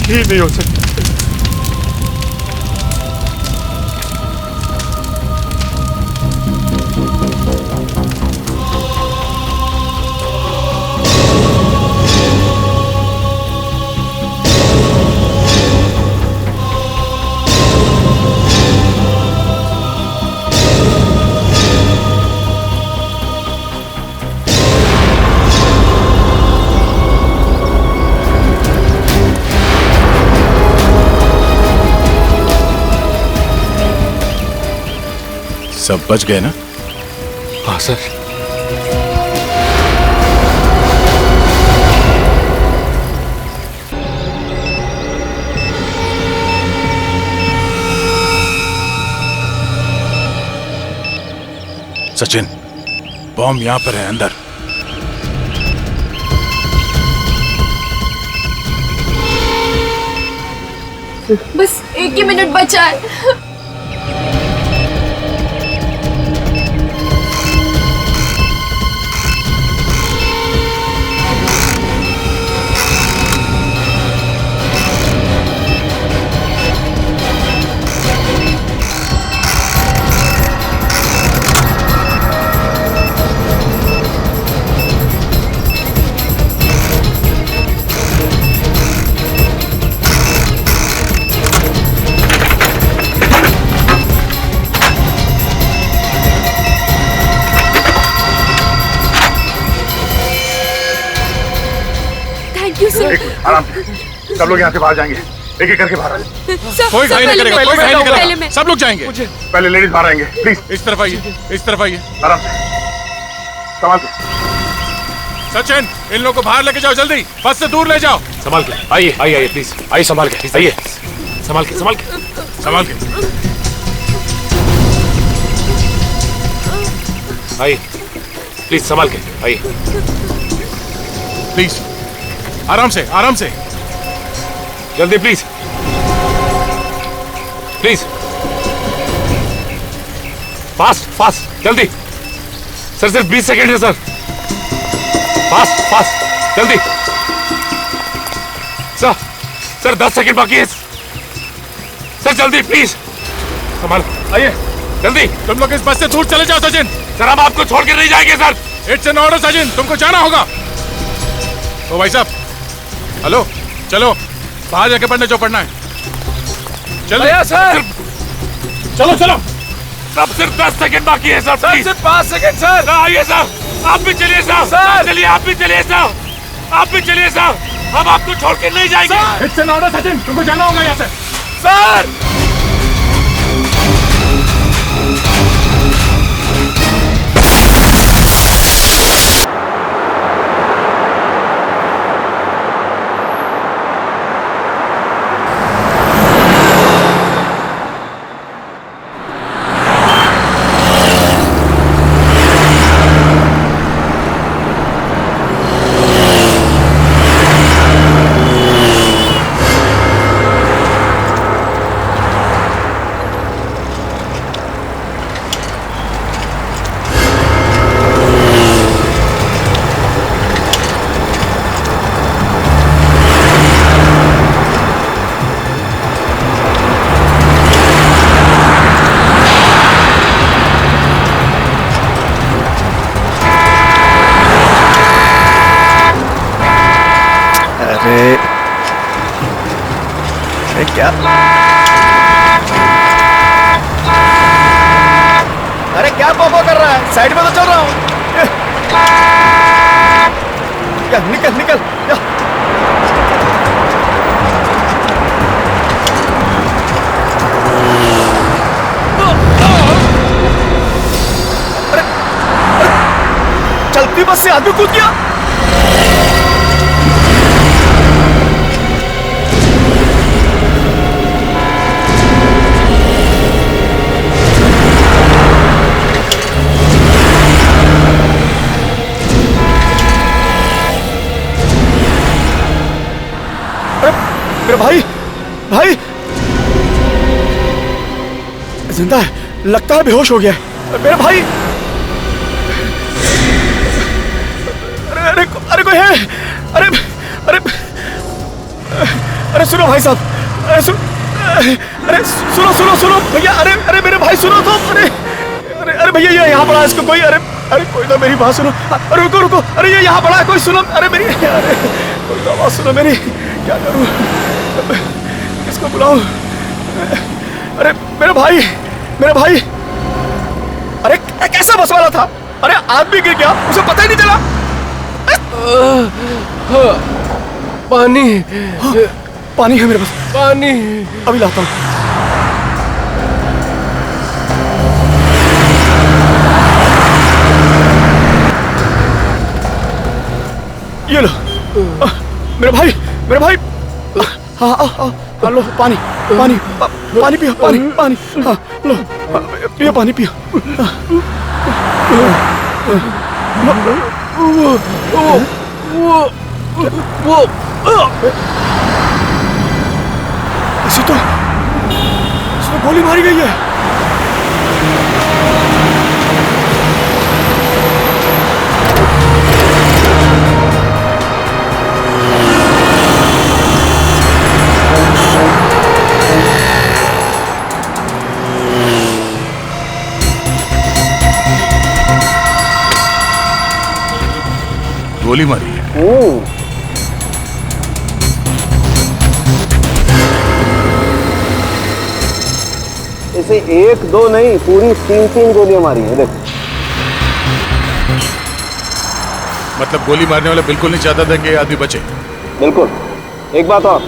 ही नहीं हो सकता। सब बच गए ना? हाँ सर। सचिन, बॉम्ब यहां पर है, अंदर। बस एक ही मिनट बचा है। आराम से, सब लोग यहाँ से बाहर जाएंगे, एक एक करके बाहर आइए। कोई घाई नहीं करेगा, कोई घाई नहीं करेगा, सब लोग जाएंगे। पहले लेडीज बाहर आएंगे, प्लीज। इस तरफ आइए, इस तरफ आइए। आराम से, संभाल के। सचिन, इन लोगों को बाहर लेके जाओ, जल्दी बस से दूर ले जाओ। संभाल के आइए, आइए आइए प्लीज, आइए संभाल के, आइए संभाल के, संभाल के, संभाल के आइए प्लीज, संभाल के आइए प्लीज। आराम से, आराम से, जल्दी प्लीज, प्लीज, फास्ट फास्ट, जल्दी। सर सिर्फ 20 सेकेंड है सर, फास्ट फास्ट, जल्दी। सर 10 सेकेंड बाकी है सर, जल्दी प्लीज, संभाल, आइए जल्दी। तुम लोग इस बस से दूर चले जाओ। सचिन सर, हम आपको छोड़ के नहीं जाएंगे sir. It's an order Sachin, तुमको जाना होगा। ओ भाई साहब, हेलो, चलो बाहर जाके पढ़ने जो पढ़ना है, चलो सर। चलो चलो। सब सिर्फ 10 सेकेंड बाकी है सर, सर सिर्फ 5 सेकेंड सर। आइए सर, आप भी चलिए सर, चलिए आप भी चलिए सर, आप भी चलिए सर, हम आपको छोड़ के नहीं जाएंगे। इट्स एन ऑर्डर सचिन, तुमको जाना होगा यहाँ से। सर क्या? अरे क्या पोपो कर रहा है? साइड में तो चल रहा हूँ। क्या निकल निकल क्या? अरे चलती बस से आदमी कूद गया। मेरा भाई भाई जिंदा है, लगता है बेहोश हो गया है। मेरा भाई, अरे अरे अरे कोई है? अरे अरे अरे सुनो भाई साहब, अरे सुनो सुनो सुनो भैया, अरे मेरे भाई सुनो तो, अरे भैया ये यहाँ पड़ा है, इसको कोई, अरे कोई तो मेरी बात सुनो, अरे रुको रुको, अरे ये यहाँ पड़ा है, कोई सुनो, अरे मेरी, अरे कोई तो आवाज सुनो मेरी, क्या करूँ, किसको बुलाऊं? अरे मेरा भाई, अरे कैसा बस वाला था, अरे आदमी गिर गया, उसे पता ही नहीं चला। पानी है मेरे पास, पानी अभी लाता हूँ। ये लो, मेरे भाई, हाँ लो पानी पियो, पानी, हाँ लो पियो, पानी पियो। इसे तो गोली मारी गई है। गोली मारी है। इसे 1-2 नहीं, पूरी 3-3 गोलियां मारी है। देखो, मतलब गोली मारने वाला बिल्कुल नहीं चाहता था कि ये आदमी बचे। बिल्कुल। एक बात और,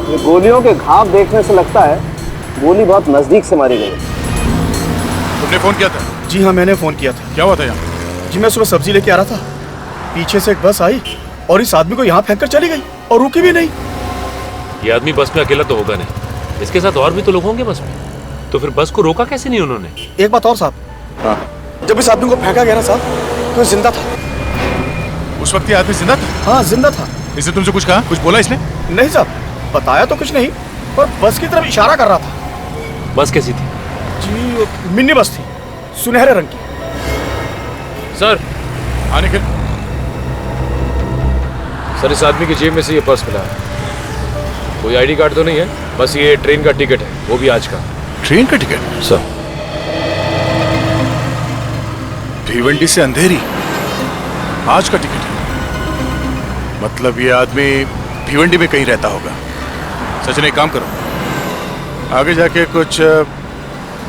ये गोलियों के घाव देखने से लगता है गोली बहुत नजदीक से मारी गई। तुमने फोन किया था? जी हाँ, मैंने फोन किया था। क्या हुआ था यहाँ? जी मैं सुबह सब्जी लेके आ रहा था, पीछे से एक बस आई और इस आदमी को यहाँ फेंक कर चली गई और रुकी भी नहीं। ये आदमी बस में अकेला तो होगा नहीं, इसके साथ और भी तो लोग होंगे बस में, तो फिर बस को रोका कैसे नहीं उन्होंने? एक बात और साहब, हाँ, जब इस आदमी को फेंका गया ना साहब, तो जिंदा था। उस वक्त ये आदमी जिंदा था? हाँ जिंदा था। इसने तुमसे कुछ कहा, कुछ बोला इसने? नहीं साहब, बताया तो कुछ नहीं, पर बस की तरफ इशारा कर रहा था। बस कैसी थी? जी मिनी बस थी, सुनहरे रंग की। सर, हाँ निखिल। सर, इस आदमी की जेब में से ये पर्स मिला है। कोई आईडी कार्ड तो नहीं है, बस ये ट्रेन का टिकट है, वो भी आज का। ट्रेन का टिकट? सर, भिवंडी से अंधेरी, आज का टिकट है। मतलब ये आदमी भिवंडी में कहीं रहता होगा। सचिन, एक काम करो, आगे जाके कुछ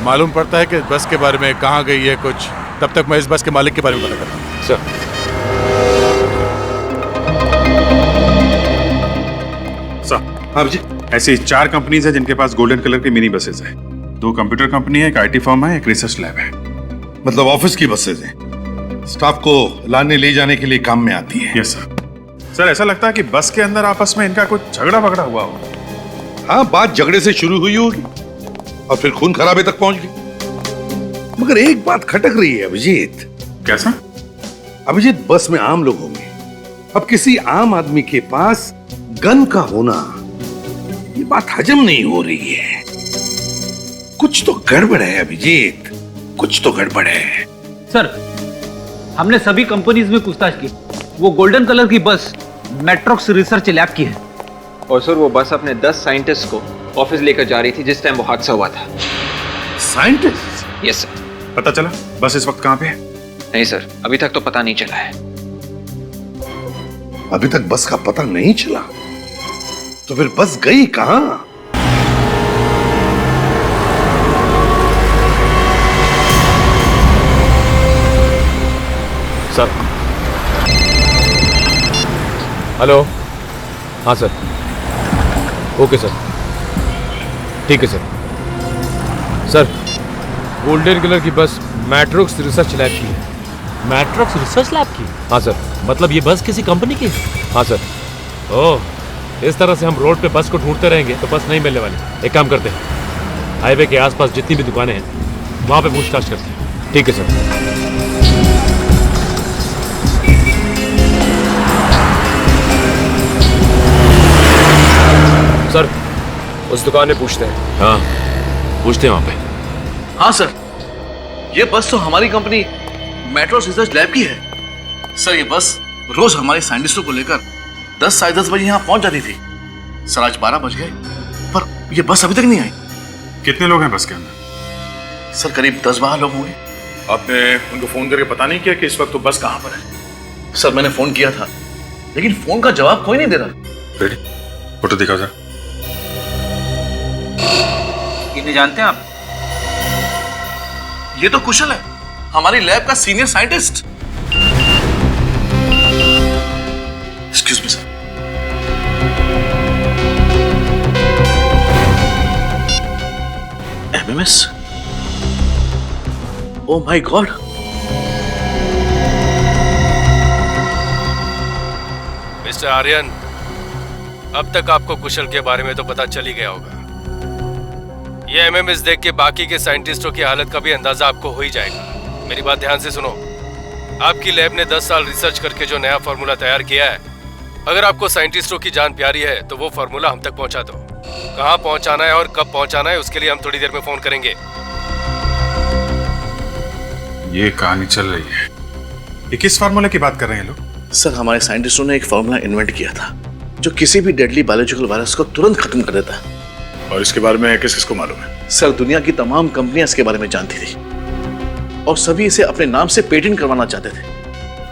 मालूम पड़ता है कि बस के बारे में, कहाँ गई है कुछ, तब तक मैं इस बस के मालिक के बारे में पता करता हूँ। सर। हाँ जी, ऐसी 4 कंपनीज हैं जिनके पास गोल्डन कलर की मिनी बसेस हैं। 2 कंप्यूटर कंपनी है, एक आईटी फर्म है, एक रिसर्च लैब है। मतलब ऑफिस की बसेज हैं, स्टाफ को लाने ले जाने के लिए काम में आती है। Yes sir. सर, ऐसा लगता है कि बस के अंदर आपस में इनका कुछ झगड़ा वगड़ा हुआ हो। हाँ, बात झगड़े से शुरू हुई होगी और फिर खून खराबे तक पहुंच गई। मगर एक बात खटक रही है अभिजीत। कैसा? अभिजीत, बस में आम लोग होंगे, अब किसी आम आदमी के पास गन का होना, ये बात हजम नहीं हो रही है। कुछ तो गड़बड़ है अभिजीत, कुछ तो गड़बड़ है। सर, हमने सभी कंपनीज में पूछताछ की, वो गोल्डन कलर की बस मैट्रोक्स रिसर्च लैब की है। और सर, वो बस अपने 10 साइंटिस्ट को ऑफिस लेकर जा रही थी जिस टाइम वो हादसा हुआ था। साइंटिस्ट? Yes sir. पता चला बस इस वक्त कहाँ पे है? नहीं सर, अभी तक तो पता नहीं चला है। अभी तक बस का पता नहीं चला, तो फिर बस गई कहां? सर। हेलो। हाँ सर, ओके सर, ठीक है सर। सर, गोल्डन कलर की बस मैट्रोक्स रिसर्च लैब की है। मैट्रोक्स रिसर्च लैब की? हाँ सर। मतलब ये बस किसी कंपनी की है? हाँ सर। ओह, इस तरह से हम रोड पे बस को ढूंढते रहेंगे तो बस नहीं मिलने वाली। एक काम करते हैं, हाईवे के आसपास जितनी भी दुकानें हैं वहां पे पूछताछ करते हैं। ठीक है सर। सर, उस दुकान में पूछते हैं। हाँ, पूछते हैं वहां पे। हाँ सर, ये बस तो हमारी कंपनी मेट्रो रिसर्च लैब की है। सर, ये बस रोज हमारे साइंटिस्टों को लेकर 10 साढ़े 10 बजे यहाँ पहुंच जाती थी। सर आज 12 बज गए पर ये बस अभी तक नहीं आई। कितने लोग हैं बस के अंदर? सर करीब 10-12 लोग होंगे। आपने उनको फोन करके पता नहीं किया कि इस वक्त तो बस कहां पर है? सर मैंने फोन किया था लेकिन फोन का जवाब कोई नहीं दे रहा। रेडी, फोटो दिखाओ जरा। इन्हें जानते हैं आप? ये तो कुशल है, हमारी लैब का senior scientist. Excuse me sir. MMS? Oh my god. Mister Aryan, अब तक आपको कुशल के बारे में तो पता चल ही गया होगा। ये एमएमएस देख के बाकी के साइंटिस्टों की हालत का भी अंदाजा आपको हो ही जाएगा। मेरी बात ध्यान से सुनो। आपकी लैब ने 10 साल रिसर्च करके जो नया फार्मूला तैयार किया है, अगर आपको साइंटिस्टों की जान प्यारी है तो वो फार्मूला हम तक पहुंचा दो। कहाँ पहुंचाना है और कब पहुंचाना है उसके लिए हम थोड़ी देर में फोन करेंगे। ये कहानी चल रही है। ये किस फार्मूले की बात कर रहे हैं लोग? सर हमारे साइंटिस्टों ने एक फार्मूला इन्वेंट किया था जो किसी भी डेडली बायोलॉजिकल वायरस को तुरंत खत्म कर देता है। और इसके बारे में किस किस को मालूम है? सर दुनिया की तमाम कंपनियां इसके बारे में जानती थी और सभी इसे अपने नाम से पेटेंट करवाना चाहते थे।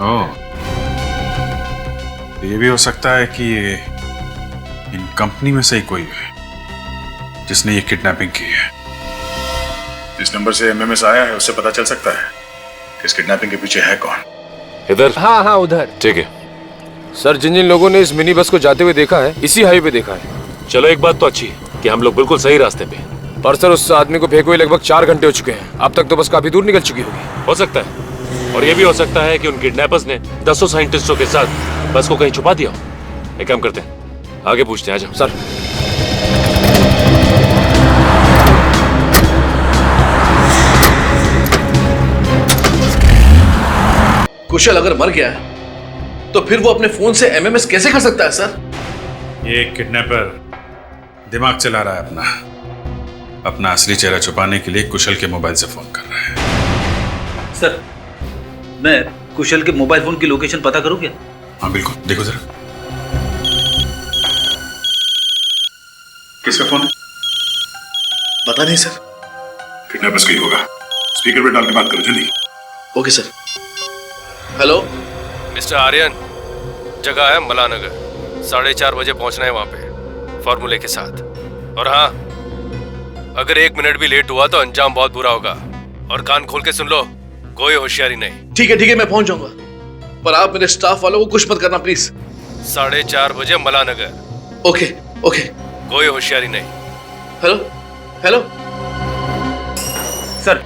ओह, ये भी हो सकता है कि ये इन कंपनी में से ही कोई है जिसने ये किडनैपिंग की है। जिस नंबर से एमएमएस आया है उससे पता चल सकता है कि इस किडनैपिंग के पीछे है कौन। इधर? हाँ हाँ उधर। ठीक है सर, जिन जिन लोगों ने इस मिनी बस को जाते हुए देखा है, इसी हाईवे पे देखा है। चलो एक बात तो अच्छी है कि हम लोग बिल्कुल सही रास्ते पे हैं। पर सर उस आदमी को फेंके हुए लगभग 4 घंटे हो चुके हैं। अब तक तो बस काफी दूर निकल चुकी होगी। हो सकता है, और ये भी हो सकता है कि उन किडनैपर्स ने 10 साइंटिस्टों के साथ बस को कहीं छुपा दिया हो। एक काम करते हैं, आगे पूछते हैं। आ जाओ सर। कुशल अगर मर गया है तो फिर वो अपने फोन से एमएमएस कैसे कर सकता है सर? ये किडनैपर दिमाग चला रहा है अपना असली चेहरा छुपाने के लिए कुशल के मोबाइल से फोन कर रहा है। सर, मैं कुशल के मोबाइल फोन की लोकेशन पता करूं क्या? हाँ बिल्कुल, देखो जरा। किसका फोन है? पता नहीं सर। किडनैपर्स का ही होगा। स्पीकर पे डाल के बात करो जल्दी। Okay sir. Hello mister Aryan, जगह है मलानगर। 4:30 बजे पहुंचना है वहां पे फार्मूले के साथ। और हाँ, अगर 1 मिनट भी लेट हुआ तो अंजाम बहुत बुरा होगा। और कान खोल के सुन लो, कोई होशियारी नहीं। ठीक है मैं पहुंच जाऊंगा, पर आप मेरे स्टाफ वालों को कुछ मत करना प्लीज। 4:30 बजे मलानगर। ओके। कोई होशियारी नहीं। हेलो सर,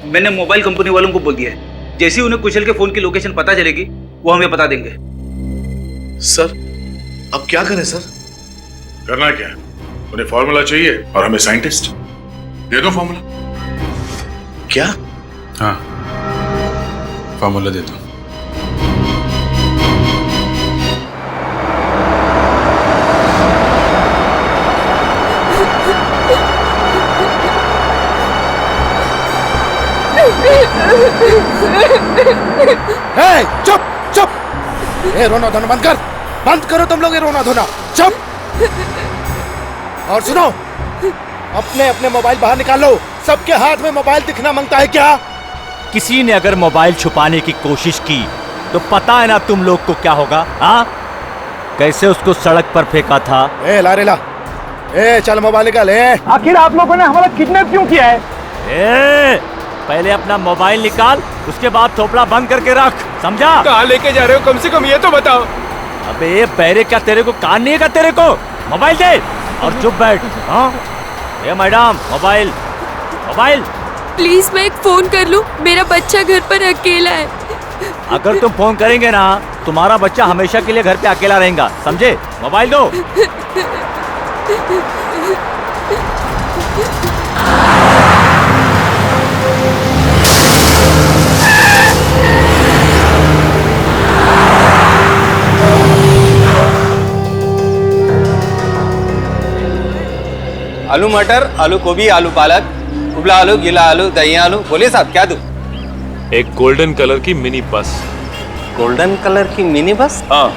मैंने मोबाइल कंपनी वालों को बोल दिया है, जैसे ही उन्हें कुशल के फोन की लोकेशन पता चलेगी वो हमें बता देंगे। सर अब क्या करें सर? करना क्या? उन्हें फॉर्मूला चाहिए और हमें साइंटिस्ट। दे दो फॉर्मूला। क्या? हाँ, फॉर्मूला दे दो। चुप! ये रोना धोना बंद करो तुम लोग, ये रोना धोना। चुप! और सुनो, अपने मोबाइल बाहर निकाल लो। सबके हाथ में मोबाइल दिखना मांगता है क्या? किसी ने अगर मोबाइल छुपाने की कोशिश की तो पता है ना तुम लोग को क्या होगा? हाँ, कैसे उसको सड़क पर फेंका था। लारेला, चल मोबाइल निकाल। आखिर आप लोगों ने हमारा किडनैप क्यों किया है? पहले अपना मोबाइल निकाल, उसके बाद थोपड़ा बंद करके रख, समझा? कहाँ लेके जा रहे हो? कम से कम ये तो बताओ। अबे बैरे, क्या तेरे को कान नहीं है? तेरे को मोबाइल दे और चुप बैठ। हाँ, ये मैडम, मोबाइल। प्लीज मैं एक फोन कर लूं, मेरा बच्चा घर पर अकेला है। अगर तुम फोन करेंगे ना, तुम्हारा बच्चा हमेशा के लिए घर पे अकेला रहेगा, समझे? मोबाइल दो। आलू मटर, आलू गोभी, आलू पालक, उबला आलू, गीला आलू, दही आलू। बोलिए साहब, क्या दूं? एक गोल्डन कलर की मिनी बस। गोल्डन कलर की मिनी बस? हाँ,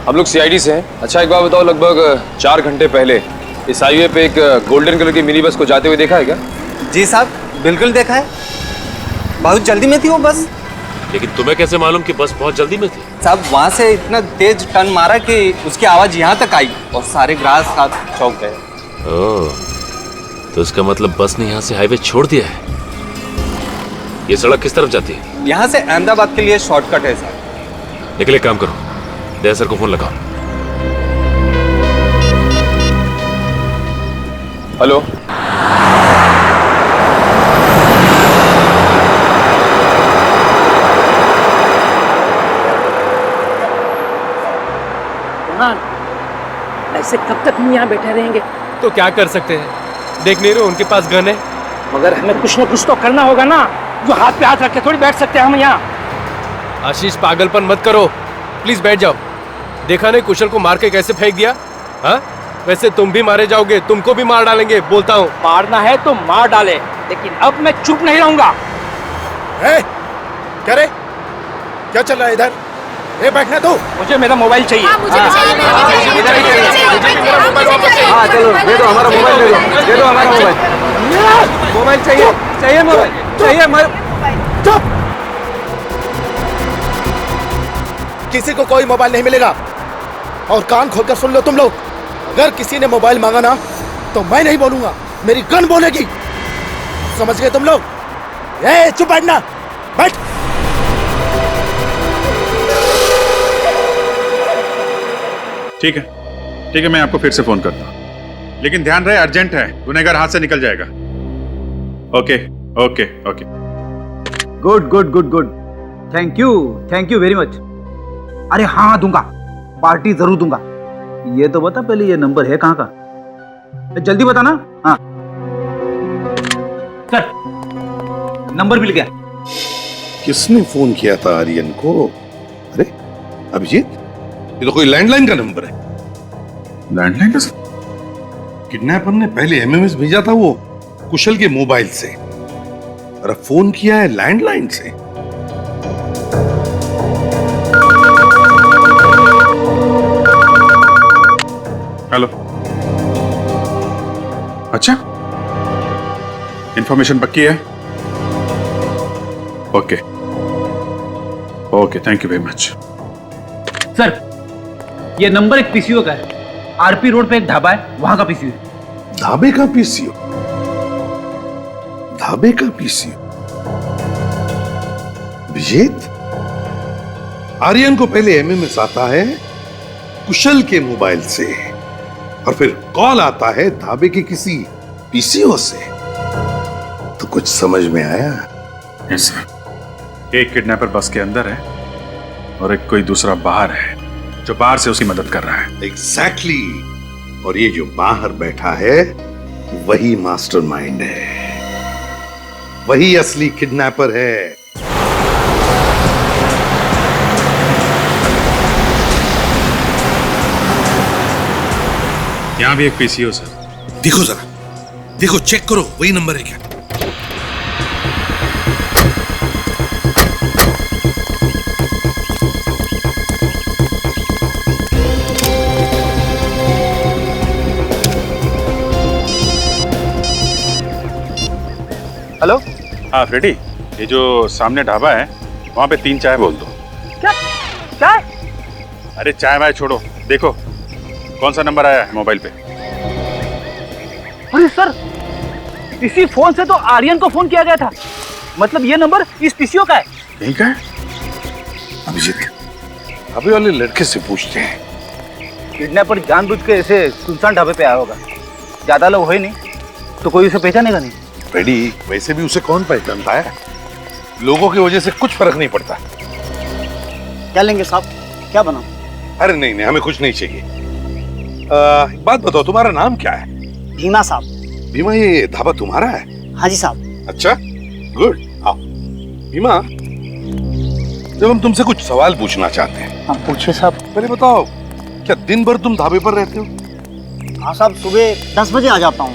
हम लोग सीआईडी से हैं। अच्छा एक बात बताओ, लगभग 4 घंटे पहले इस हाईवे पे एक गोल्डन कलर की मिनी बस को जाते हुए देखा है क्या? जी साहब, बिल्कुल देखा है। बहुत जल्दी में थी वो बस। लेकिन तुम्हें कैसे मालूम कि बस बहुत जल्दी में थी? साहब वहाँ से इतना तेज टर्न मारा कि उसकी आवाज यहाँ तक आई और सारे ग्राहक साथ चौंक गए। ओह, तो इसका मतलब बस ने यहाँ से हाईवे छोड़ दिया है। ये सड़क किस तरफ जाती है? यहाँ से अहमदाबाद के लिए शॉर्टकट है साहब। लेकिन एक काम करो, दया सर को फोन लगाओ। हेलो, ऐसे कब तक हम यहाँ बैठे रहेंगे? तो क्या कर सकते हैं, देख नहीं रहे उनके पास गन है। मगर हमें कुछ न कुछ तो करना होगा ना, जो हाथ पे हाथ रख के थोड़ी बैठ सकते हैं हम यहाँ। आशीष पागलपन मत करो, प्लीज बैठ जाओ। देखा नहीं कुशल को मार के कैसे फेंक दिया? हाँ, वैसे तुम भी मारे जाओगे, तुमको भी मार डालेंगे, बोलता हूँ। मारना है तो मार डाले, लेकिन अब मैं चुप नहीं रहूंगा। क्या रे, क्या चल रहा है इधर? ए, बैठना तू। मुझे मेरा मोबाइल चाहिए। हाँ चलो, दे दो हमारा मोबाइल, दे दो हमारा मोबाइल। मोबाइल चाहिए, चाहिए मोबाइल, चाहिए हमारा। चुप, किसी को कोई मोबाइल नहीं मिलेगा। और कान खोलकर सुन लो तुम लोग, अगर किसी ने मोबाइल मांगा ना तो मैं नहीं बोलूंगा, मेरी गन बोलेगी। समझ गए तुम लोग? ए, चुप बैठना, बैठ। ठीक है, ठीक है, मैं आपको फिर से फोन करता हूँ, लेकिन ध्यान रहे अर्जेंट है, गुनहगार हाथ से निकल जाएगा। Okay okay okay. Good good good good, thank you very much. अरे हाँ दूंगा, पार्टी जरूर दूंगा। ये तो बता पहले, ये नंबर है कहाँ का? जल्दी बता ना। हाँ सर, नंबर मिल गया। किसने फोन किया था आर्यन को? अरे अभिजीत, ये तो कोई लैंडलाइन का नंबर है। लैंडलाइन का? किडनैपर ने पहले एमएमएस भेजा था वो कुशल के मोबाइल से, और अब फोन किया है लैंडलाइन से। हेलो, अच्छा, इंफॉर्मेशन पक्की है? Okay okay, thank you very much. Sir, ये नंबर एक पीसीओ का है। आरपी रोड पे एक ढाबा है, वहां का पीसीओ है। ढाबे का पीसीओ? ढाबे का पीसीओ? विजेत, आर्यन को पहले एमएमएस आता है कुशल के मोबाइल से, और फिर कॉल आता है ढाबे के किसी पीसीओ से। तो कुछ समझ में आया? यस सर, एक किडनैपर बस के अंदर है और एक कोई दूसरा बाहर है जो बाहर से उसकी मदद कर रहा है। एग्जैक्टली, और ये जो बाहर बैठा है वही मास्टरमाइंड है, वही असली किडनैपर है। यहां भी एक पीसीओ सर। देखो जरा, देखो, चेक करो, वही नंबर है क्या? हेलो, हाँ फ्रेडी, ये जो सामने ढाबा है वहां पे 3 चाय बोल दो। क्या चाय? अरे चाय वाय छोड़ो, देखो कौन सा नंबर आया है मोबाइल पे। अरे सर, इसी फोन से तो आर्यन को फोन किया गया था। मतलब ये नंबर इस पीसीओ का है। यही का है? अभिजीत, अभी वाले लड़के से पूछते हैं। किडनैपर जानबूझ के ऐसे सुनसान ढाबे पे आया होगा, ज्यादा लोग हो ही नहीं, तो कोई उसे पहचानेगा नहीं। रेडी, वैसे भी उसे कौन पहचानता है? लोगों की वजह से कुछ फर्क नहीं पड़ता। क्या लेंगे साहब, क्या बनाओ? अरे नहीं नहीं, हमें कुछ नहीं चाहिए। एक बात बताओ, तुम्हारा नाम क्या है? भीमा साहब। भीमा, ये ढाबा तुम्हारा है? हाँ जी साहब। अच्छा, गुड। आओ भीमा, जब हम तुमसे कुछ सवाल पूछना चाहते हैं। हाँ पूछिए साहब। पहले बताओ, क्या दिन भर तुम ढाबे पर रहते हो? हाँ साहब, सुबह 10 बजे आ जाता हूँ,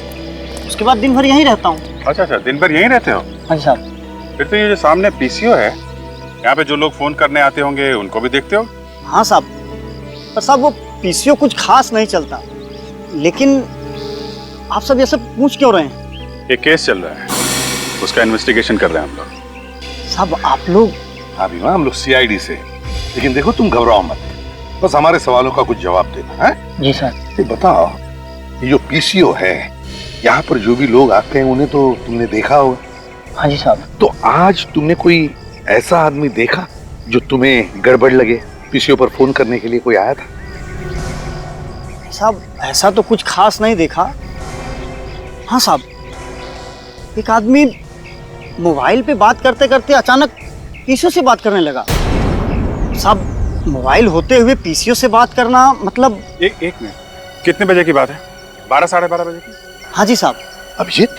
उसके बाद दिन भर यहीं रहता हूँ। अच्छा अच्छा, दिन भर यहीं रहते हो? हाँ साहब। फिर तो ये जो सामने पीसीओ है, यहाँ पे जो लोग फोन करने आते होंगे उनको भी देखते हो? हाँ साहब, पर साहब वो पीसीओ कुछ खास नहीं चलता, लेकिन आप सब ये सब पूछ क्यों रहे हैं? एक केस चल रहा है, उसका इन्वेस्टिगेशन कर रहे हैं हम लोग। साहब आप लोग? हाँ भीमा, हम लोग सीआईडी से। लेकिन देखो तुम घबराओ मत, बस हमारे सवालों का कुछ जवाब देना है। जी सर। ये बताओ, ये जो पीसीओ है, यहाँ पर जो भी लोग आते हैं उन्हें तो तुमने देखा होगा। हाँ जी साहब। तो आज तुमने कोई ऐसा आदमी देखा जो तुम्हें गड़बड़ लगे? पीसीओ पर फोन करने के लिए कोई आया था? साहब ऐसा तो कुछ खास नहीं देखा। हाँ साहब, एक आदमी मोबाइल पे बात करते करते अचानक पीसीओ से बात करने लगा। साहब मोबाइल होते हुए पीसीओ से बात करना मतलब। एक मिनट, कितने बजे की बात है? 12 साढ़े 12 बजे की? हाँ जी साहब। अभिजीत,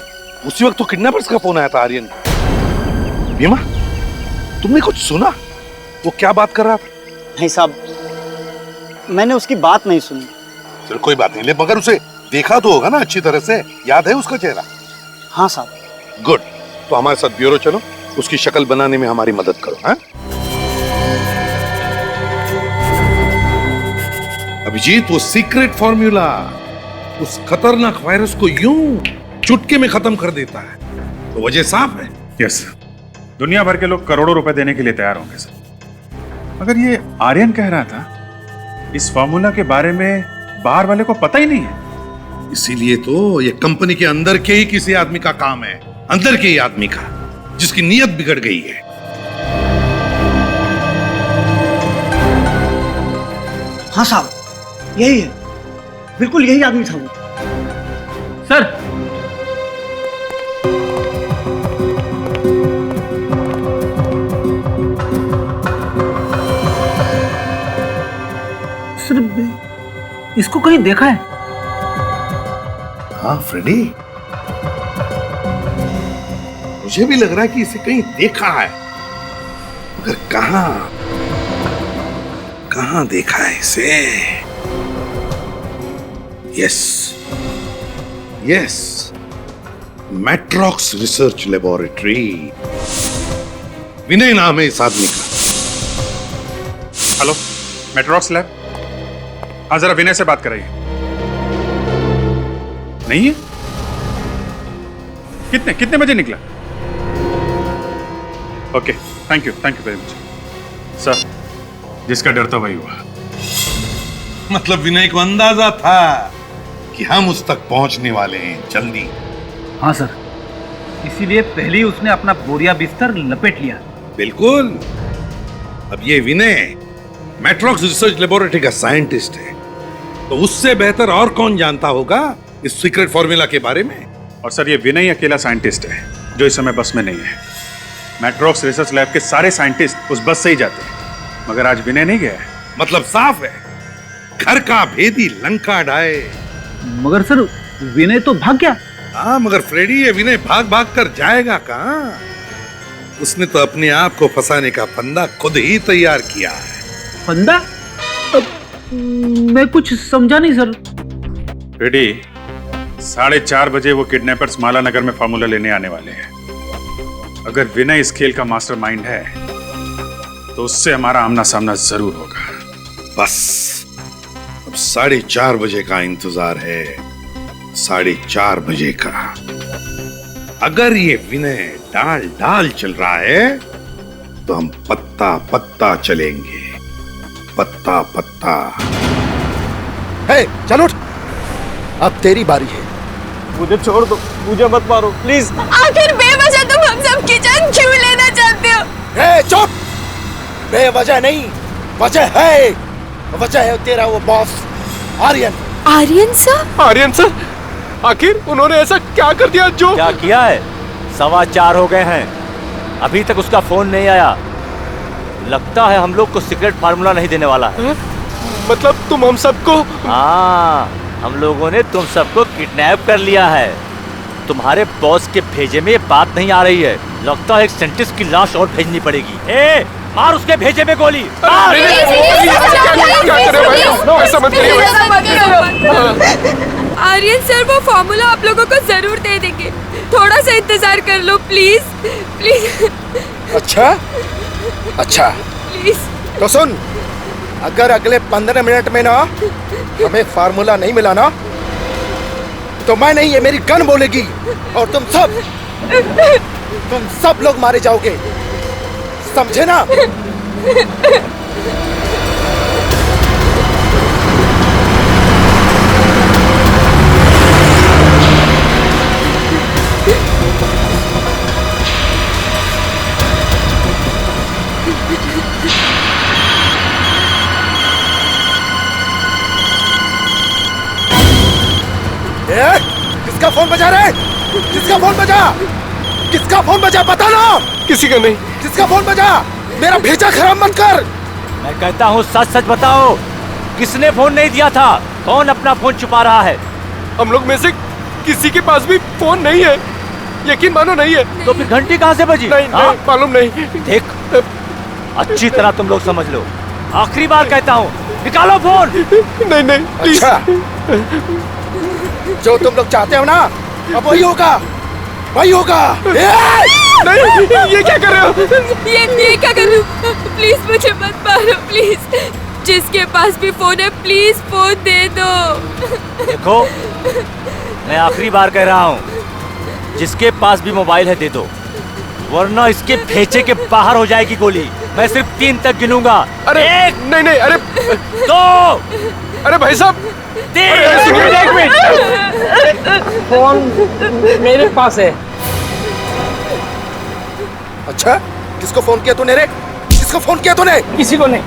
उसी वक्त तो किडनैपर्स का फोन आया था आर्यन को। भीमा, तुमने कुछ सुना? वो क्या बात कर रहा था? नहीं साहब, मैंने उसकी बात नहीं सुनी। चलो कोई बात नहीं, ले मगर उसे देखा तो होगा ना अच्छी तरह से? याद है उसका चेहरा? हाँ साहब। गुड, तो हमारे साथ ब्यूरो चलो, उसकी शक्ल बनाने में हमारी मदद करो। हाँ अभिजीत, वो सीक्रेट फॉर्मूला उस खतरनाक वायरस को यूं चुटकी में खत्म कर देता है, तो वजह साफ है। यस, दुनिया भर के लोग करोड़ों रुपए देने के लिए तैयार होंगे सर। मगर ये आर्यन कह रहा था इस फॉर्मूला के बारे में बाहर वाले को पता ही नहीं है। इसीलिए तो ये कंपनी के अंदर के ही किसी आदमी का काम है, अंदर के ही आदमी का, जिसकी नीयत बिगड़ गई है। हाँ साहब, यही है, बिल्कुल यही आदमी था वो। सर, इसको कहीं देखा है? हाँ फ्रेडी, मुझे भी लग रहा है कि इसे कहीं देखा है, मगर कहां देखा है इसे? Yes, Matrox research laboratory. Vinay नाम है इस आदमी का। Hello, Matrox lab? हाँ, जरा विनय से बात कराइए। नहीं है? कितने बजे निकला? Okay, thank you very much sir. जिसका डर था वही हुआ। मतलब विनय को अंदाजा था कि हम उस तक पहुंचने वाले हैं जल्दी। हाँ सर, इसीलिए पहले ही उसने अपना बोरिया बिस्तर लपेट लिया। बिल्कुल। अब ये विनय मैट्रॉक्स रिसर्च लेबोरेटरी का साइंटिस्ट है, तो उससे बेहतर और कौन जानता होगा इस सीक्रेट फॉर्मूला के बारे में? और सर, ये विनय अकेला साइंटिस्ट है जो इस समय बस में नहीं है। मैट्रॉक्स रिसर्च लैब के सारे साइंटिस्ट उस बस से ही जाते हैं, मगर आज विनय नहीं गया है। मतलब साफ है, घर का भेदी लंका ढाए। मगर सर, विनय तो भाग गया। हाँ, मगर फ्रेडी, ये विनय भाग कर जाएगा कहाँ? उसने तो अपने आप को फंसाने का फंदा खुद ही तैयार किया है। फंदा? मैं कुछ समझा नहीं सर। रेडी, 4:30 बजे वो किडनैपर्स माला नगर में फार्मूला लेने आने वाले हैं। अगर विनय इस खेल का मास्टरमाइंड है तो उससे हमारा आमना सामना जरूर होगा। बस अब 4:30 बजे का इंतजार है, 4:30 बजे का। अगर ये विनय डाल चल रहा है तो हम पत्ता चलेंगे, पत्ता। हे, चल उठ, अब तेरी बारी है। मुझे छोड़ दो, मुझे मत मारो प्लीज। आखिर बेवजह तुम हम सब की जान क्यों लेना चाहते हो? हे चुप, बेवजह नहीं, वजह है। वजह है तेरा वो boss Aryan. Aryan sir? Aryan sir, आखिर उन्होंने ऐसा क्या कर दिया जो? क्या किया है? 4:15 हो गए हैं, अभी तक उसका फोन नहीं आया। लगता है हम लोग को सीक्रेट फार्मूला नहीं देने वाला है। मतलब तुम हम सबको? हाँ, हम लोगों ने तुम सबको किडनैप कर लिया है। तुम्हारे बॉस के भेजे में ये बात नहीं आ रही है। लगता है एक साइंटिस्ट की लाश और भेजनी पड़ेगी। ए, मार उसके भेजे में गोली। आर्यन सर, वो फॉर्मूला आप लोगों को जरूर दे देंगे, थोड़ा सा इंतजार कर लो प्लीज। अच्छा प्लीज। तो सुन, अगर अगले 15 मिनट में ना हमें फार्मूला नहीं मिला ना तो मैं नहीं, ये मेरी गन बोलेगी और तुम सब लोग मारे जाओगे, समझे ना? किसका फोन बजा रहे? किसका फोन बजा? किसका फोन बजा? बता ना। किसी का नहीं। किसका फोन बजा? मेरा भेजा खराब मत कर। मैं कहता हूँ सच सच बताओ, किसने फोन नहीं दिया था? कौन अपना फोन छुपा रहा है? हम लोग में से किसी के पास भी फोन नहीं है, यकीन मानो नहीं है। तो फिर घंटी कहाँ से बजी? नहीं, मालूम नहीं। देख, अच्छी तरह तुम लोग समझ लो, आखिरी बार कहता हूँ, निकालो फोन। नहीं। अच्छा, जो तुम लोग चाहते हो ना, अब वही होगा, वही होगा। नहीं, ये क्या कर रहे हो? ये क्या कर रहे हो? प्लीज मुझे मत मारो, प्लीज। जिसके पास भी फोन है, प्लीज फोन दे दो। देखो, मैं आखिरी बार कह रहा हूँ, जिसके पास भी मोबाइल है दे दो, वरना इसके भेजे के बाहर हो जाएगी गोली। मैं सिर्फ 3 तक गिनूंगा। अरे नहीं, अरे 2। अरे भाई साहब, 1 मिनट। फोन मेरे पास है। अच्छा, किसको फोन किया तूने रे? किसको फोन किया तूने? किसी को नहीं।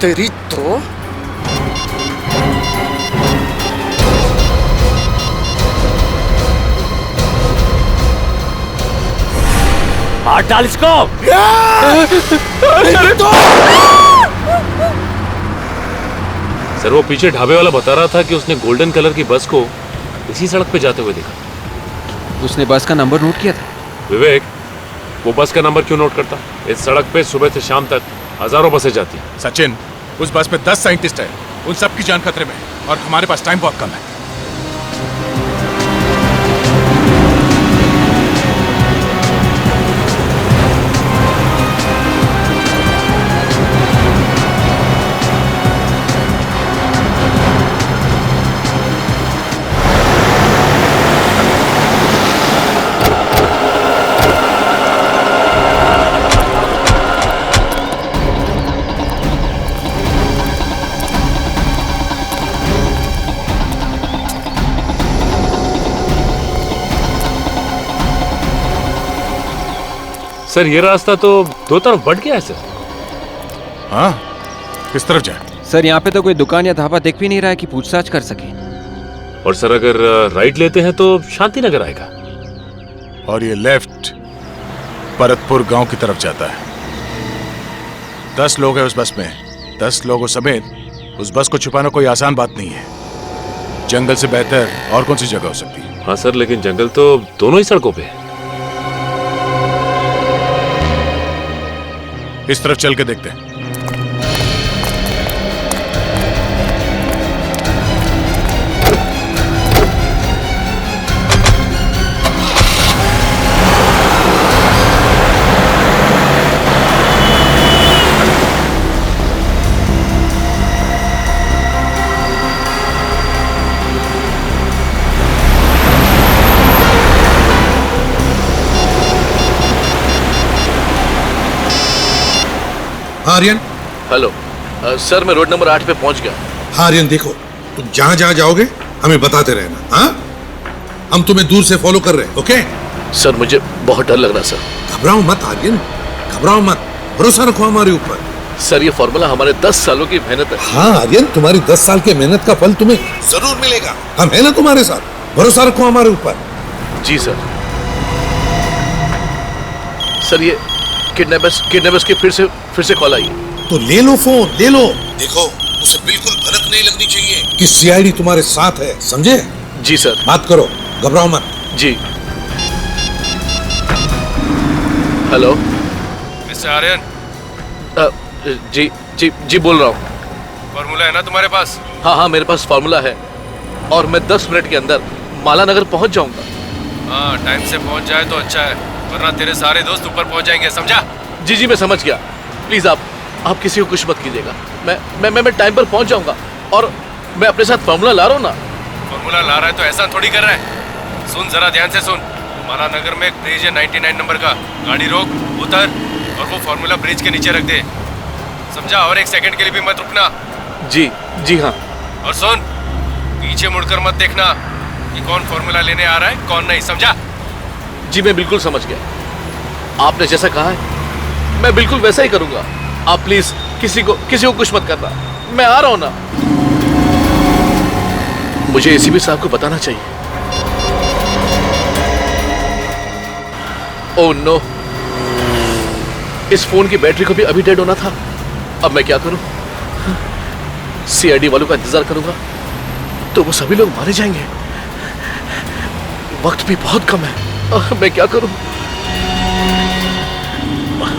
तेरी तो हाथ डाल इसको। सर, वो पीछे ढाबे वाला बता रहा था कि उसने गोल्डन कलर की बस को इसी सड़क पे जाते हुए देखा। उसने बस का नंबर नोट किया था? विवेक, वो बस का नंबर क्यों नोट करता? इस सड़क पे सुबह से शाम तक हजारों बसें जाती हैं। सचिन, उस बस में 10 साइंटिस्ट हैं, उन सब की जान खतरे में है और हमारे पास टाइम बहुत कम है। सर, ये रास्ता तो 2 तरफ बढ़ गया है सर। हाँ, किस तरफ जाए? सर, यहाँ पे तो कोई दुकान या ढाबा दिख भी नहीं रहा है कि पूछताछ कर सके। और सर, अगर राइट लेते हैं तो शांति नगर आएगा। और ये लेफ्ट भरतपुर गांव की तरफ जाता है। 10 लोग हैं उस बस में। 10 लोगों समेत उस बस को छुपाना कोई आसान बात नहीं है। जंगल से बेहतर और कौन सी जगह हो सकती है? हाँ सर, लेकिन जंगल तो दोनों ही सड़कों पे है। इस तरफ चल के देखते हैं। आर्यन। हेलो सर, मैं रोड नंबर 8 पे पहुंच गया। हाँ आर्यन, देखो, तुम जहां जहां जाओगे हमें बताते रहना। हाँ, हम तुम्हें दूर से फॉलो कर रहे हैं। ओके सर, मुझे बहुत डर लग रहा सर। घबराओ मत आर्यन, घबराओ मत, भरोसा रखो हमारे ऊपर। सर, ये फॉर्मूला हमारे 10 सालों की मेहनत है। हाँ आर्यन, तुम्हारी 10 साल की मेहनत का फल तुम्हें जरूर मिलेगा। हम है ना तुम्हारे साथ, भरोसा रखो हमारे ऊपर। जी सर। सर, ये किडनैपर्स की फिर से कॉल आई है। तो ले लो फोन, ले लो। देखो, उसे बिल्कुल भनक नहीं लगनी चाहिए कि सीआईडी तुम्हारे साथ है, समझे? जी सर। बात करो, घबराओ मत। जी। Hello mister Aryan. जी बोल रहा हूँ। फॉर्मूला है ना तुम्हारे पास? हाँ, मेरे पास फॉर्मूला है और मैं 10 मिनट के अंदर माला नगर पहुंच जाऊंगा। हाँ, टाइम से पहुंच जाए तो अच्छा है, वरना तेरे सारे दोस्त ऊपर पहुंच जाएंगे, समझा? जी, मैं समझ गया। प्लीज आप आप किसी को कुछ मत कीजिएगा। मैं टाइम पर पहुंच जाऊंगा और मैं अपने साथ फॉर्मूला ला रहा हूँ ना। फॉर्मूला ला रहा है तो ऐसा थोड़ी कर रहा है। सुन जरा ध्यान से सुन, माला नगर में एक ब्रिज है 99 नंबर का, गाड़ी रोक, उतर और वो फॉर्मूला ब्रिज के नीचे रख दे, समझा? और 1 सेकंड के लिए भी मत रुकना। जी जी हाँ। और सुन, पीछे मुड़कर मत देखना कि कौन फॉर्मूला लेने आ रहा है कौन नहीं, समझा? जी मैं बिल्कुल समझ गया, आपने जैसा कहा है मैं बिल्कुल वैसा ही करूंगा। आप प्लीज किसी को कुछ मत करना, मैं आ रहा हूं ना। मुझे एसीपी साहब को बताना चाहिए। ओह नो, इस फोन की बैटरी को भी अभी डेड होना था। अब मैं क्या करूं? सीआईडी वालों का इंतजार करूंगा तो वो सभी लोग मारे जाएंगे। वक्त भी बहुत कम है, मैं क्या करूं?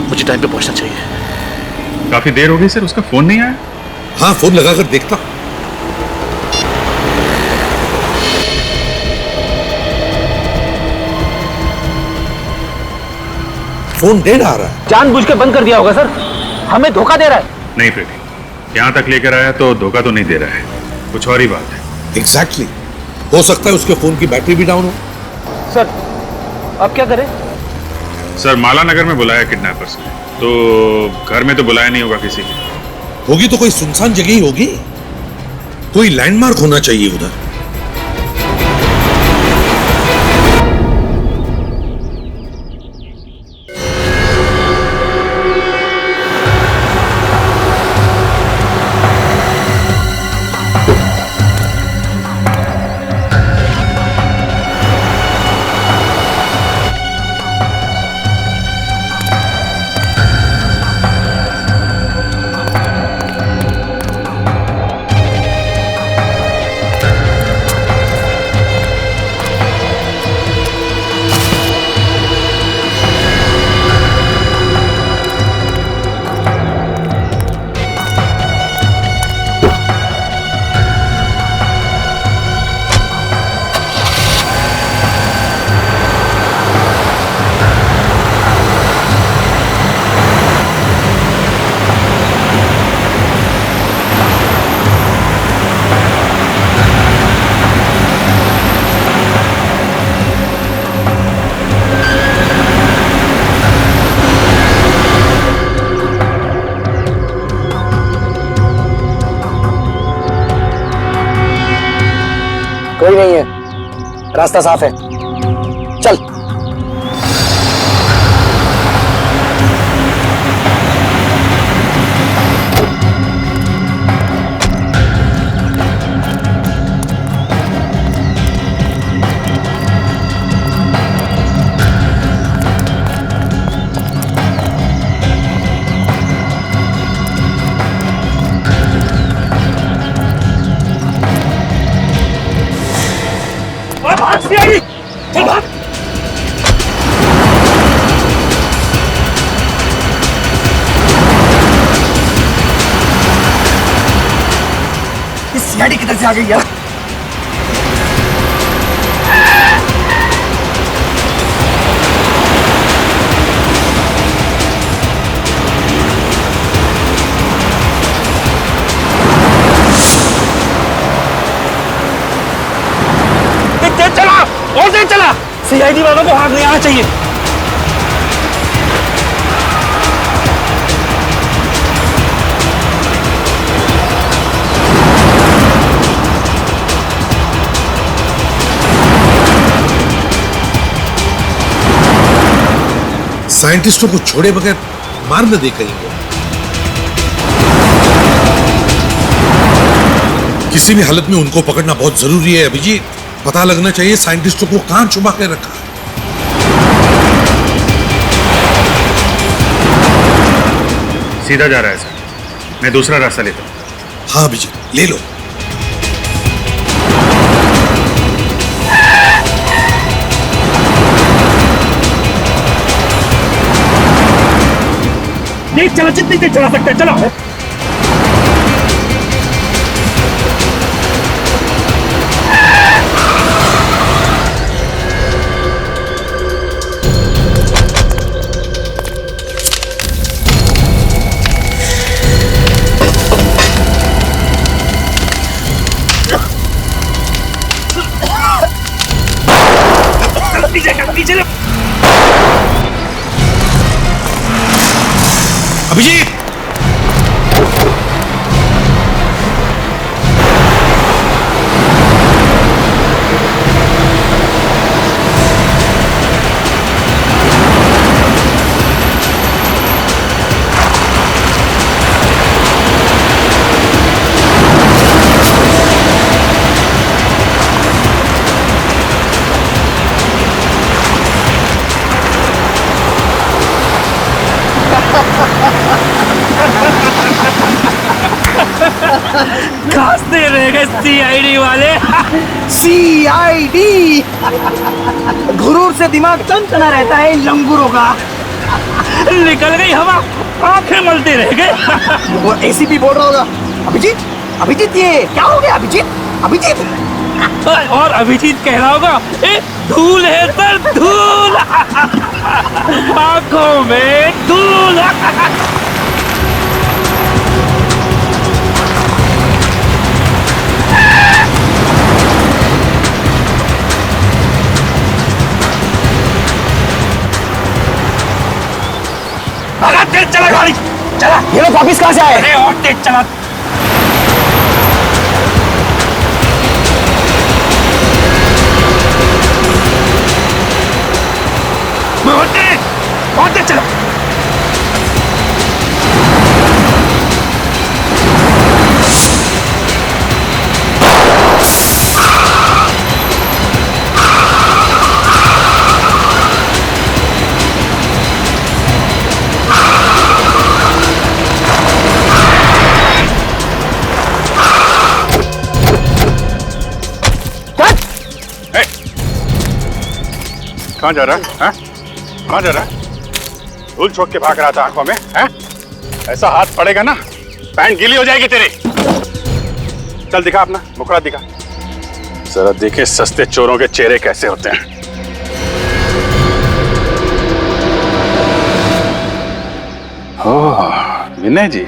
मुझे टाइम पे पहुंचना चाहिए। काफी देर हो गई सर, उसका फोन नहीं आया। हाँ, फोन लगाकर देखता। फोन डेड आ रहा है। जानबूझ के बंद कर दिया होगा सर, हमें धोखा दे रहा है। नहीं फ्रेडी, यहाँ तक लेकर आया तो धोखा तो नहीं दे रहा है, कुछ और ही बात है। एग्जैक्टली, हो सकता है उसके फोन की बैटरी भी डाउन हो। सर अब क्या करें? सर माला नगर में बुलाया किडनैपर्स ने, तो घर में तो बुलाया नहीं होगा किसी की। होगी तो कोई सुनसान जगह ही होगी, कोई लैंडमार्क होना चाहिए उधर। कोई नहीं है, रास्ता साफ है, चल। चल भाग। इस सीआईडी किधर से आ गई यार? चला और तेज चला, सीआईडी वालों को हाथ नहीं आना चाहिए। साइंटिस्टों को छोड़े बगैर मार न दे कहीं को। किसी भी हालत में उनको पकड़ना बहुत जरूरी है अभिजीत। पता लगना चाहिए साइंटिस्टों को कहां छुपा के रखा है। सीधा जा रहा है सर, मैं दूसरा रास्ता लेता हूँ। हाँ अभिजीत, ले लो। तेज चला, जितनी तेज चला सकते हैं चलो। CID वाले। CID गुरूर से दिमाग टनटना रहता है इन लंगूरों का। निकल गई हवा, आंखें मलते रह गए। वो ACP बोल रहा होगा, अभिजीत अभिजीत ये क्या हो गया अभिजीत अभिजीत। और अभिजीत कह रहा होगा धूल है सर धूल, आंखों में धूल। तेज चला गाड़ी, चला। ये लोग वापिस कहाँ से आए? अरे और तेज चला। और तेज चला। कहाँ जा रहा है? कहाँ जा रहा है? धूल छोड़ के भाग रहा था आंखों में, हैं? ऐसा हाथ पड़ेगा ना, पैंट गीली हो जाएगी तेरी। चल दिखा अपना मुखड़ा दिखा, जरा देखे सस्ते चोरों के चेहरे कैसे होते हैं। ओह, विनय जी।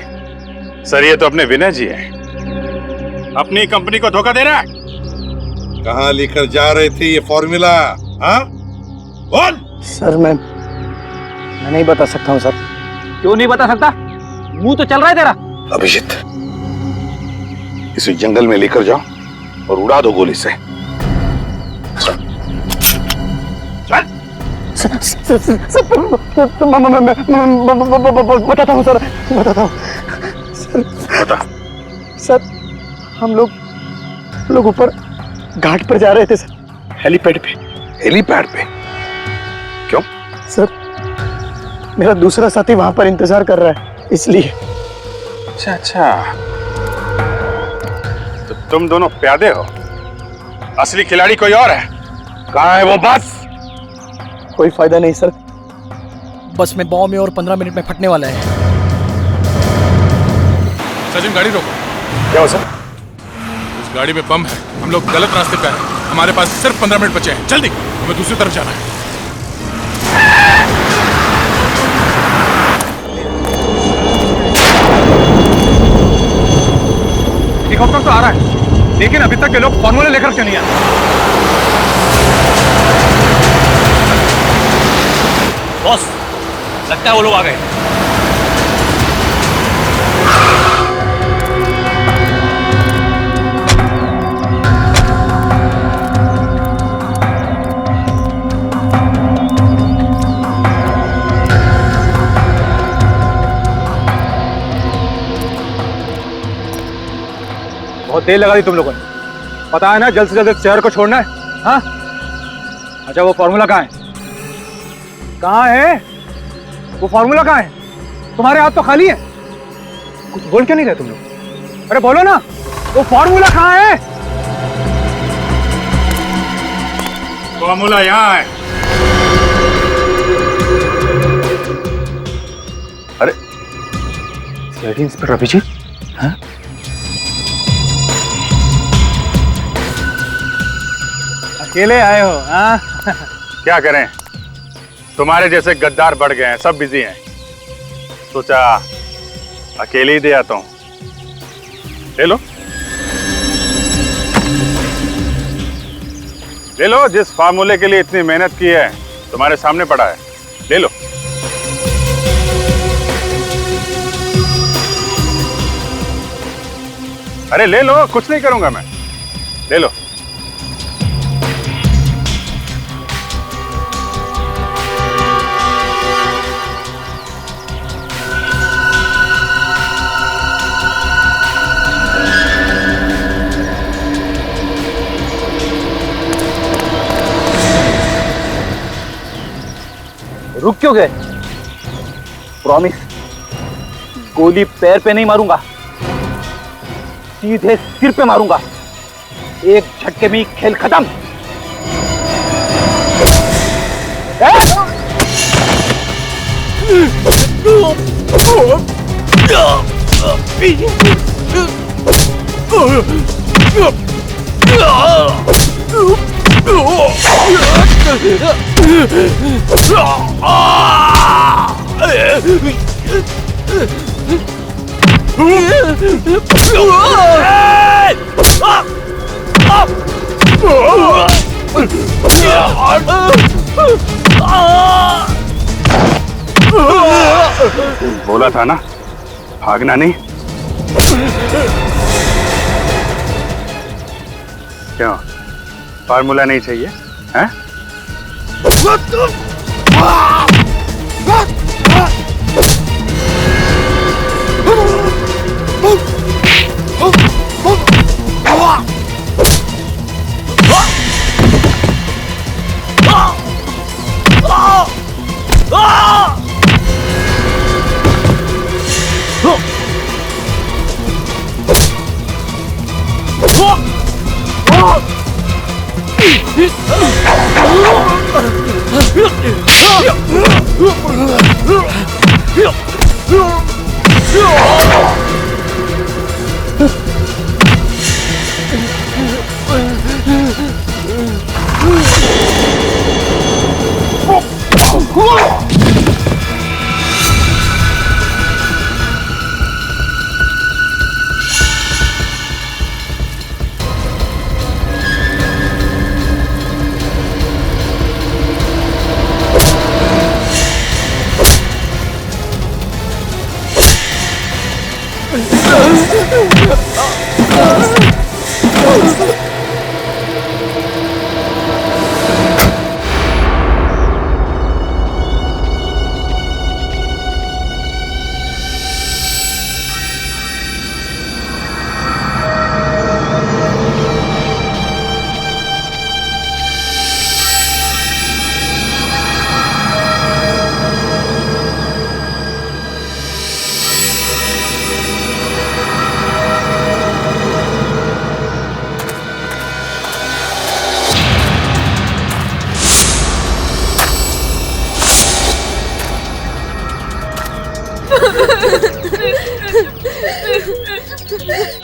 सर ये तो अपने विनय जी हैं। अपनी कंपनी को धोखा दे रहा है। कहाँ लेकर जा रहे थे ये फॉर्मूला? हाँ बोल। सर मैं नहीं बता सकता हूँ सर। क्यों नहीं बता सकता? मुंह तो चल रहा है तेरा। अभिजीत इसे जंगल में लेकर जाओ और उड़ा दो गोली से। बताता हूँ सर, बताता हूँ बता। सर हम लोग ऊपर घाट पर जा रहे थे सर, हेलीपैड पे। हेलीपैड पे? क्यों? सर मेरा दूसरा साथी वहां पर इंतजार कर रहा है इसलिए। अच्छा अच्छा, तो तुम दोनों प्यादे हो, असली खिलाड़ी कोई और है। कहाँ है वो बस? कोई फायदा नहीं सर, बस में बॉम्ब में और 15 मिनट में फटने वाला है। सचिन गाड़ी रोको। क्या हो सर? उस गाड़ी में बम है, हम लोग गलत रास्ते पे हैं। हमारे पास सिर्फ 15 मिनट बचे हैं, जल्दी हमें दूसरी तरफ जाना है। हेलीकॉप्टर तो आ रहा है, लेकिन अभी तक ये लोग फॉर्मूला लेकर क्यों नहीं आए? बॉस, लगता है वो लोग आ गए। बहुत देर लगा दी तुम लोगों ने। पता है ना जल्द से जल्द इस शहर को छोड़ना है। हाँ अच्छा, वो फॉर्मूला कहाँ है? कहाँ है वो फॉर्मूला? कहाँ है? तुम्हारे हाथ तो खाली है, कुछ बोल क्यों नहीं रहे तुम लोग? अरे बोलो ना, वो फॉर्मूला कहाँ है? फॉर्मूला यहाँ है। अरे सीआईडी इंस्पेक्टर अभिजीत, हाँ? अकेले आए हो? हाँ क्या करें, तुम्हारे जैसे गद्दार बढ़ गए हैं, सब बिजी हैं। सोचा अकेले ही दे आता हूं। ले लो, ले लो, जिस फार्मूले के लिए इतनी मेहनत की है तुम्हारे सामने पड़ा है, ले लो। अरे ले लो, कुछ नहीं करूंगा मैं, ले लो। रुक क्यों गए? प्रॉमिस, गोली पैर पे नहीं मारूंगा, सीधे सिर पे मारूंगा। एक झटके में खेल खत्म। बोला था ना, भागना नहीं। क्यों, फार्मूला नहीं चाहिए हैं?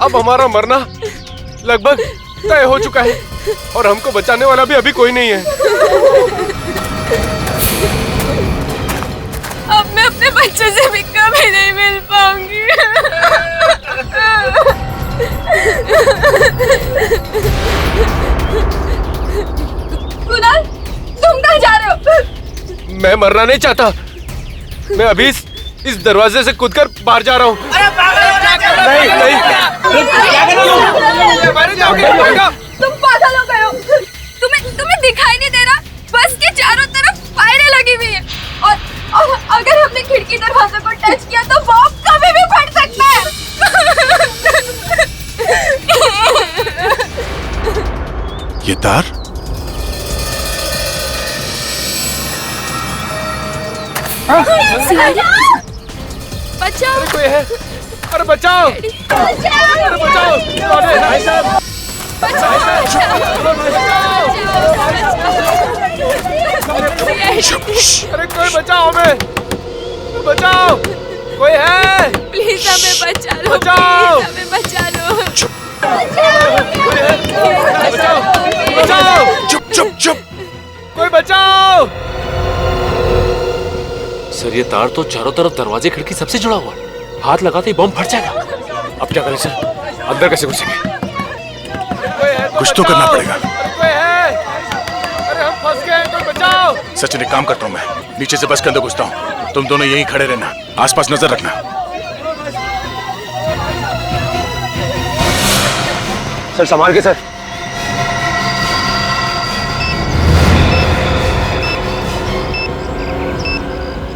अब हमारा मरना लगभग तय हो चुका है और हमको बचाने वाला भी अभी कोई नहीं है। अब मैं अपने बच्चे से भी कभी नहीं मिल पाऊंगी। कुणाल, तुम कहाँ जा रहे हो? मैं मरना नहीं चाहता। मैं अभी इस दरवाजे से कूदकर बाहर जा रहा हूँ। नहीं नहीं, तुम पागल हो गए हो। तुम्हें दिखाई नहीं दे रहा? बस के चारों तरफ फायरें लगी हुई है और अगर हमने खिड़की दरवाजे को टच किया तो बॉम्ब कभी भी फट सकता है। ये तार? बचाओ! अरे कोई है? अरे बचाओ! अरे बचाओ! भाई साहब! अरे कोई बचाओ हमें! बचाओ! कोई है? प्लीज हमें बचा लो। बचाओ! प्लीज हमें बचा लो। कोई है? बचाओ! बचाओ! चुप चुप चुप! कोई बचाओ! सर ये तार तो चारों तरफ दरवाजे खिड़की सबसे जुड़ा हुआ है। हाथ लगाते ही बॉम्ब फट जाएगा। अब क्या करें सर? अंदर कैसे घुसेंगे? कुछ तो करना पड़ेगा। कोई है? अरे हम फंस गए, कोई बचाओ! सचिन, एक काम करता हूँ, मैं नीचे से बस के अंदर घुसता हूँ। तुम दोनों यहीं खड़े रहना, आसपास नजर रखना। सर संभाल के sir.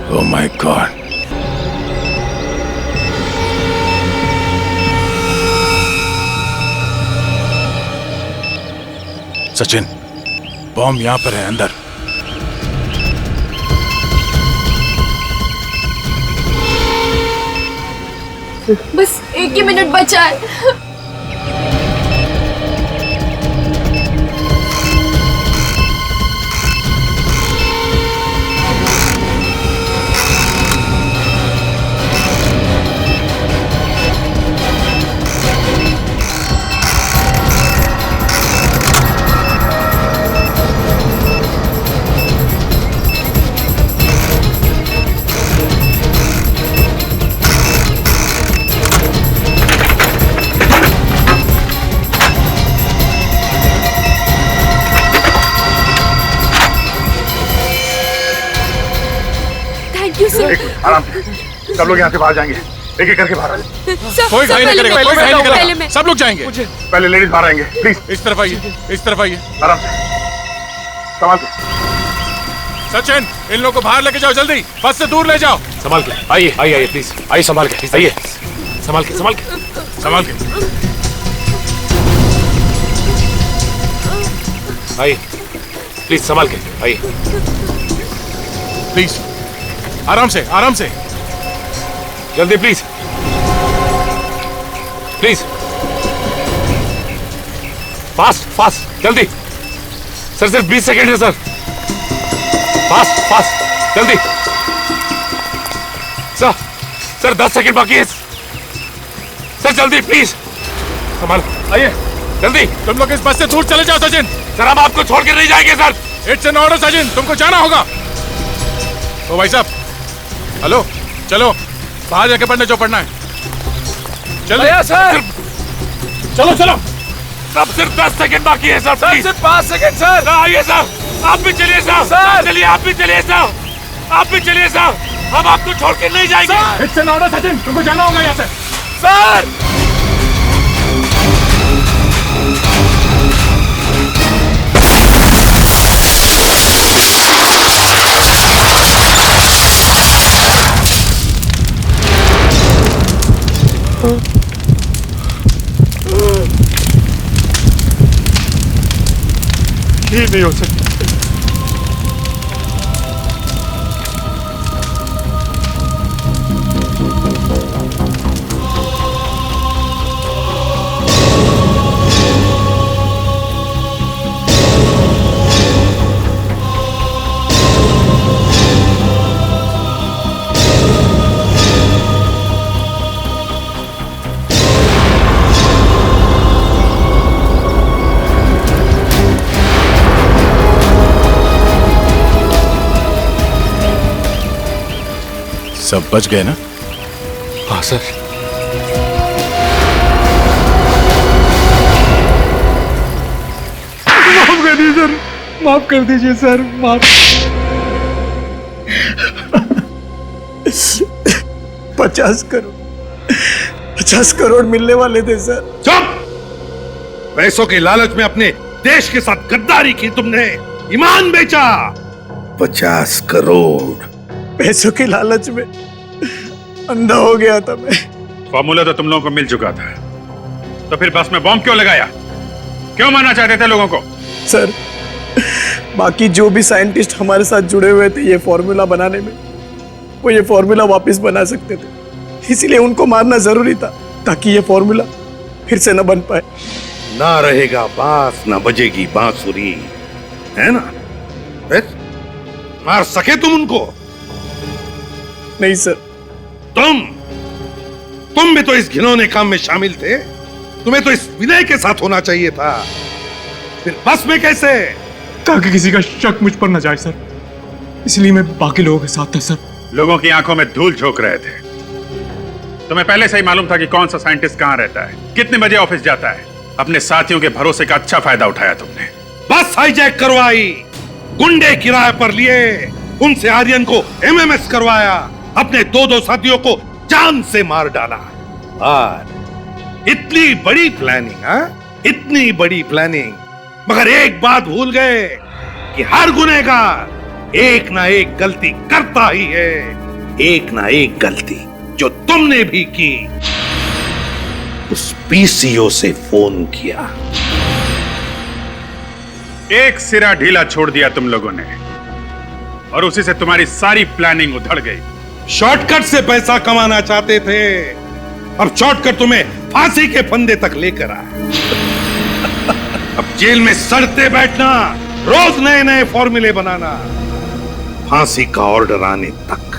Oh my God! Sachin, bomb यहां पर है, अंदर। बस एक ही मिनट बचा है। आराम से, सब लोग यहाँ से बाहर जाएंगे, एक एक करके बाहर आ जाए। कोई घाई नहीं करेगा, कोई घाई नहीं करेगा, सब लोग जाएंगे। पहले लेडीज बाहर आएंगे, प्लीज। इस तरफ आइए, इस तरफ आइए, आराम से, संभाल के। सचिन, इन लोगों को बाहर लेके जाओ जल्दी, बस से दूर ले जाओ। संभाल के आइए, आइए आइए प्लीज, आइए संभाल के, आइए संभाल के, संभाल के, संभाल के आइए प्लीज, संभाल के आइए प्लीज, आराम से, आराम से, जल्दी प्लीज, प्लीज, फास्ट फास्ट, जल्दी सर, सिर्फ 20 सेकेंड है सर, फास्ट फास्ट, जल्दी सर, सर 10 सेकेंड बाकी है सर, जल्दी प्लीज, संभाल, आइए जल्दी। तुम लोग इस बस से दूर चले जाओ सचिन। सर हम आपको छोड़ के नहीं जाएंगे sir. It's an order Sachin, तुमको जाना होगा। ओ भाई साहब, हेलो, चलो बाहर जाके पढ़ने जो पढ़ना है, चलो सर, चलो चलो, सब सिर्फ 10 सेकेंड बाकी है सर, सर सिर्फ 5 सेकेंड सर। आइए सर, आप भी चलिए सर, चलिए आप भी चलिए सर, आप भी चलिए सर, हम आपको छोड़ के नहीं जाएंगे। इट्स एन ऑर्डर सचिन, तुमको जाना होगा यहाँ से सर। ये नहीं हो सकता। सब बच गए ना? हाँ सर। माफ कर दीजिए सर, माफ कर दीजिए सर, माफ। 50 करोड़ मिलने वाले थे सर। चुप! पैसों के लालच में अपने देश के साथ गद्दारी की तुमने, ईमान बेचा। 50 करोड़ पैसों के लालच में अंधा हो गया था मैं। फॉर्मूला तो तुम लोगों को मिल चुका था, तो फिर बस में बॉम्ब क्यों लगाया? क्यों मारना चाहते थे लोगों को? सर, बाकी जो भी साइंटिस्ट हमारे साथ जुड़े हुए थे ये फॉर्मूला बनाने में, वो ये फॉर्मूला वापस बना सकते थे, इसीलिए उनको मारना जरूरी था ताकि ये फॉर्मूला फिर से न बन पाए। ना रहेगा बांस, ना बजेगी बांसुरी, है ना? मार सके तुम उनको? नहीं सर। तुम भी तो इस घिनौने काम में शामिल थे, तुम्हें तो इस विनय के साथ होना चाहिए था, फिर बस में कैसे? ताकि किसी का शक मुझ पर न जाए सर, इसलिए मैं बाकी लोगों के साथ था सर। लोगों की आंखों में धूल झोंक रहे थे। तुम्हें पहले से ही मालूम था कि कौन सा साइंटिस्ट कहां रहता है, कितने बजे ऑफिस जाता है। अपने साथियों के भरोसे का अच्छा फायदा उठाया तुमने। बस हाईजैक करवाई, गुंडे किराए पर लिए, उनसे आर्यन को एमएमएस करवाया, अपने 2 साथियों को जान से मार डाला। और इतनी बड़ी प्लानिंग, हाँ? इतनी बड़ी प्लानिंग, मगर एक बात भूल गए कि हर गुनहगार एक ना एक गलती करता ही है। एक ना एक गलती जो तुमने भी की। उस पीसीओ से फोन किया, एक सिरा ढीला छोड़ दिया तुम लोगों ने, और उसी से तुम्हारी सारी प्लानिंग उधड़ गई। शॉर्टकट से पैसा कमाना चाहते थे, अब शॉर्टकट तुम्हें फांसी के फंदे तक लेकर आया। अब जेल में सड़ते बैठना, रोज नए नए फॉर्मूले बनाना, फांसी का ऑर्डर आने तक।